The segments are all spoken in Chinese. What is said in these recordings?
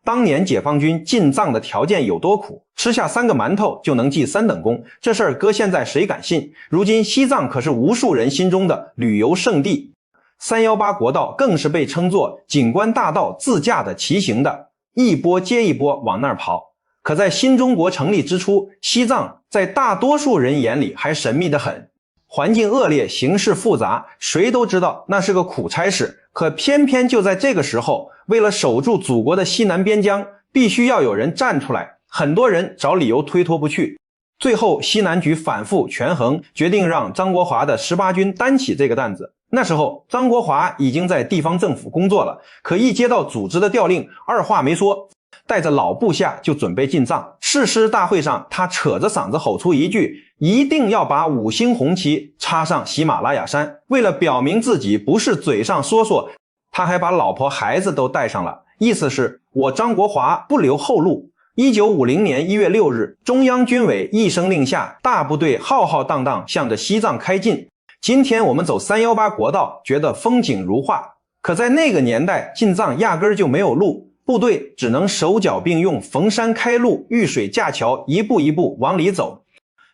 当年解放军进藏的条件有多苦，吃下3个馒头就能记3等功，这事儿搁现在谁敢信？如今西藏可是无数人心中的旅游胜地，318国道更是被称作景观大道自驾的骑行的，一波接一波往那儿跑。可在新中国成立之初，西藏在大多数人眼里还神秘得很，环境恶劣，形势复杂，谁都知道那是个苦差事。可偏偏就在这个时候，为了守住祖国的西南边疆，必须要有人站出来，很多人找理由推脱不去。最后西南局反复权衡，决定让张国华的18军担起这个担子。那时候张国华已经在地方政府工作了，可一接到组织的调令，二话没说，带着老部下就准备进藏。誓师大会上，他扯着嗓子吼出一句，一定要把5星红旗插上喜马拉雅山。为了表明自己不是嘴上说说，他还把老婆孩子都带上了，意思是我张国华不留后路。1950年1月6日，中央军委一声令下，大部队浩浩荡荡向着西藏开进。今天我们走318国道，觉得风景如画，可在那个年代，进藏压根就没有路，部队只能手脚并用，逢山开路，遇水架桥，一步一步往里走。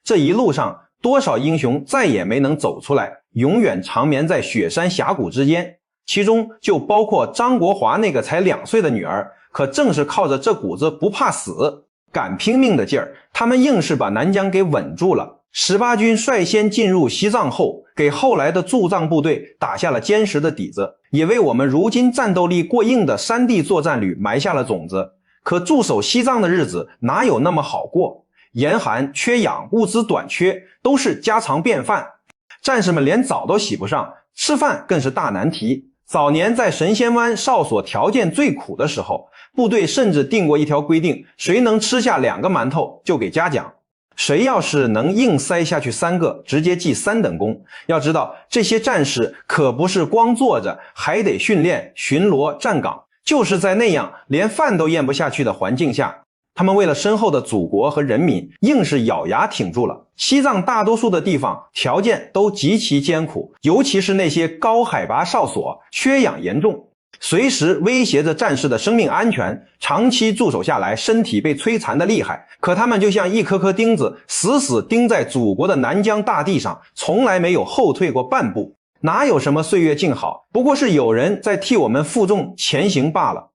这一路上，多少英雄再也没能走出来，永远长眠在雪山峡谷之间。其中就包括张国华那个才2岁的女儿。可正是靠着这股子不怕死、敢拼命的劲儿，他们硬是把南疆给稳住了。18军率先进入西藏后，给后来的驻藏部队打下了坚实的底子，也为我们如今战斗力过硬的山地作战旅埋下了种子。可驻守西藏的日子哪有那么好过？严寒、缺氧、物资短缺都是家常便饭，战士们连澡都洗不上，吃饭更是大难题。早年在神仙湾哨所条件最苦的时候，部队甚至定过一条规定，谁能吃下2个馒头就给嘉奖，谁要是能硬塞下去3个，直接记3等功。要知道这些战士可不是光坐着，还得训练、巡逻、站岗。就是在那样连饭都咽不下去的环境下，他们为了身后的祖国和人民，硬是咬牙挺住了。西藏大多数的地方条件都极其艰苦，尤其是那些高海拔哨所，缺氧严重，随时威胁着战士的生命安全，长期驻守下来，身体被摧残的厉害。可他们就像一颗颗钉子，死死钉在祖国的南疆大地上，从来没有后退过半步。哪有什么岁月静好，不过是有人在替我们负重前行罢了。